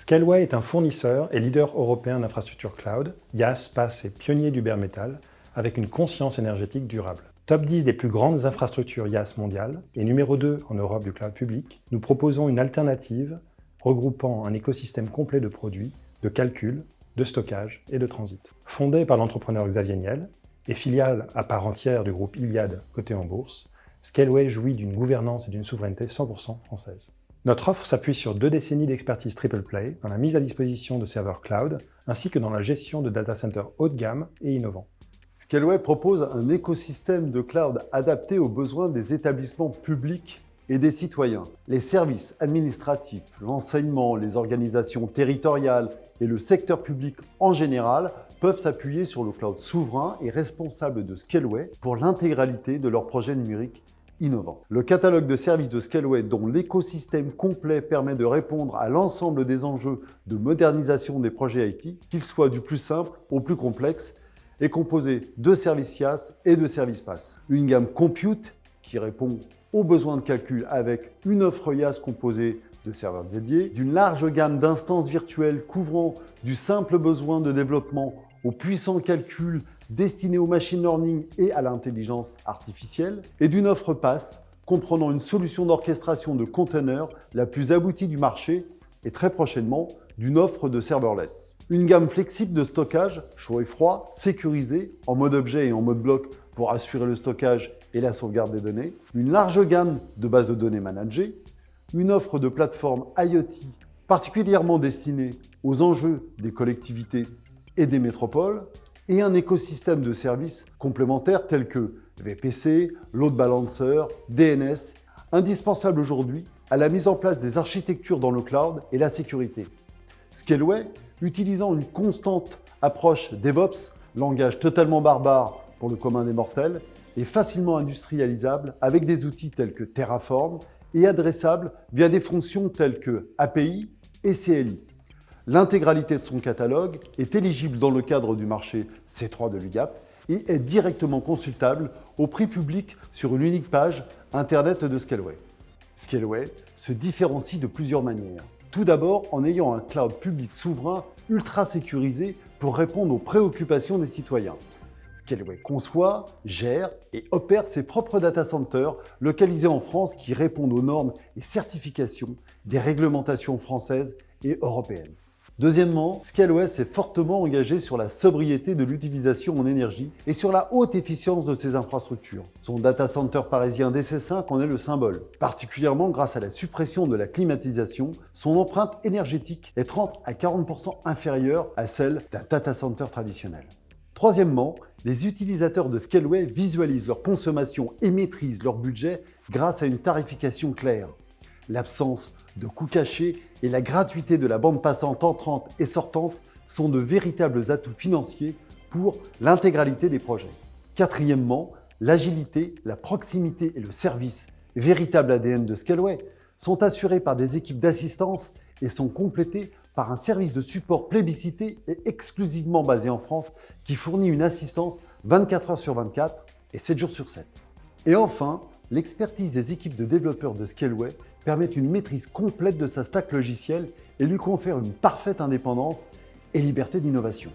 Scaleway est un fournisseur et leader européen d'infrastructures cloud. IaaS, PaaS et pionnier du bare metal, avec une conscience énergétique durable. Top 10 des plus grandes infrastructures IaaS mondiales et numéro 2 en Europe du cloud public, nous proposons une alternative regroupant un écosystème complet de produits, de calcul, de stockage et de transit. Fondée par l'entrepreneur Xavier Niel et filiale à part entière du groupe Iliad coté en bourse, Scaleway jouit d'une gouvernance et d'une souveraineté 100% française. Notre offre s'appuie sur 2 décennies d'expertise triple play dans la mise à disposition de serveurs cloud, ainsi que dans la gestion de data centers haut de gamme et innovants. Scaleway propose un écosystème de cloud adapté aux besoins des établissements publics et des citoyens. Les services administratifs, l'enseignement, les organisations territoriales et le secteur public en général peuvent s'appuyer sur le cloud souverain et responsable de Scaleway pour l'intégralité de leurs projets numériques innovants. Le catalogue de services de Scaleway, dont l'écosystème complet permet de répondre à l'ensemble des enjeux de modernisation des projets IT, qu'ils soient du plus simple au plus complexe, est composé de services IaaS et de services PaaS. Une gamme Compute qui répond aux besoins de calcul avec une offre IaaS composée de serveurs dédiés, d'une large gamme d'instances virtuelles couvrant du simple besoin de développement au puissant calcul destiné au machine learning et à l'intelligence artificielle, et d'une offre PaaS comprenant une solution d'orchestration de containers la plus aboutie du marché et très prochainement d'une offre de serverless. Une gamme flexible de stockage, chaud et froid, sécurisé, en mode objet et en mode bloc pour assurer le stockage et la sauvegarde des données, une large gamme de bases de données managées, une offre de plateforme IoT particulièrement destinée aux enjeux des collectivités et des métropoles, et un écosystème de services complémentaires tels que VPC, load balancer, DNS, indispensables aujourd'hui à la mise en place des architectures dans le cloud et la sécurité. Scaleway, utilisant une constante approche DevOps, langage totalement barbare pour le commun des mortels, est facilement industrialisable avec des outils tels que Terraform et adressable via des fonctions telles que API et CLI. L'intégralité de son catalogue est éligible dans le cadre du marché C3 de l'UGAP et est directement consultable au prix public sur une unique page Internet de Scaleway. Scaleway se différencie de plusieurs manières. Tout d'abord en ayant un cloud public souverain ultra sécurisé pour répondre aux préoccupations des citoyens. Scaleway conçoit, gère et opère ses propres data centers localisés en France qui répondent aux normes et certifications des réglementations françaises et européennes. Deuxièmement, Scaleway s'est fortement engagé sur la sobriété de l'utilisation en énergie et sur la haute efficience de ses infrastructures. Son data center parisien DC5 en est le symbole. Particulièrement grâce à la suppression de la climatisation, son empreinte énergétique est 30 à 40% inférieure à celle d'un data center traditionnel. Troisièmement, les utilisateurs de Scaleway visualisent leur consommation et maîtrisent leur budget grâce à une tarification claire. L'absence de coûts cachés et la gratuité de la bande passante entrante et sortante sont de véritables atouts financiers pour l'intégralité des projets. Quatrièmement, l'agilité, la proximité et le service, véritable ADN de Scaleway, sont assurés par des équipes d'assistance et sont complétés par un service de support plébiscité et exclusivement basé en France qui fournit une assistance 24 heures sur 24 et 7 jours sur 7. Et enfin, l'expertise des équipes de développeurs de Scaleway permet une maîtrise complète de sa stack logicielle et lui confère une parfaite indépendance et liberté d'innovation.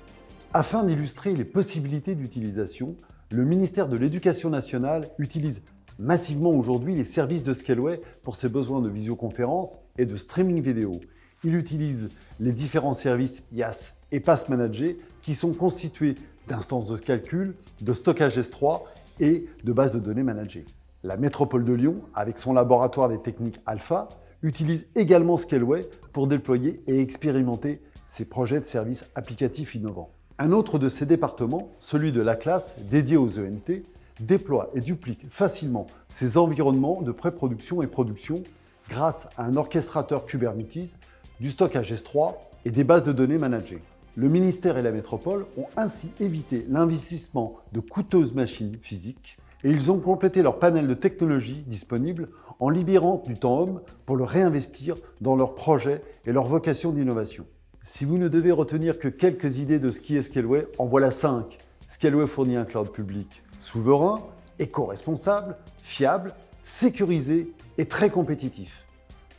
Afin d'illustrer les possibilités d'utilisation, le ministère de l'Éducation nationale utilise massivement aujourd'hui les services de Scaleway pour ses besoins de visioconférence et de streaming vidéo. Il utilise les différents services IaaS et PaaS managés qui sont constitués d'instances de calcul, de stockage S3 et de bases de données managées. La métropole de Lyon, avec son laboratoire des techniques Alpha, utilise également Scaleway pour déployer et expérimenter ses projets de services applicatifs innovants. Un autre de ces départements, celui de la classe dédié aux ENT, déploie et duplique facilement ses environnements de pré-production et production grâce à un orchestrateur Kubernetes, du stockage S3 et des bases de données managées. Le ministère et la métropole ont ainsi évité l'investissement de coûteuses machines physiques et ils ont complété leur panel de technologies disponibles en libérant du temps homme pour le réinvestir dans leurs projets et leur vocation d'innovation. Si vous ne devez retenir que quelques idées de ce qui est Scaleway, en voilà 5. Scaleway fournit un cloud public souverain, éco-responsable, fiable, sécurisé et très compétitif.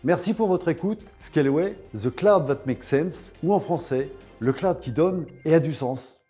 Merci pour votre écoute. Scaleway, the cloud that makes sense, ou en français, le cloud qui donne et a du sens.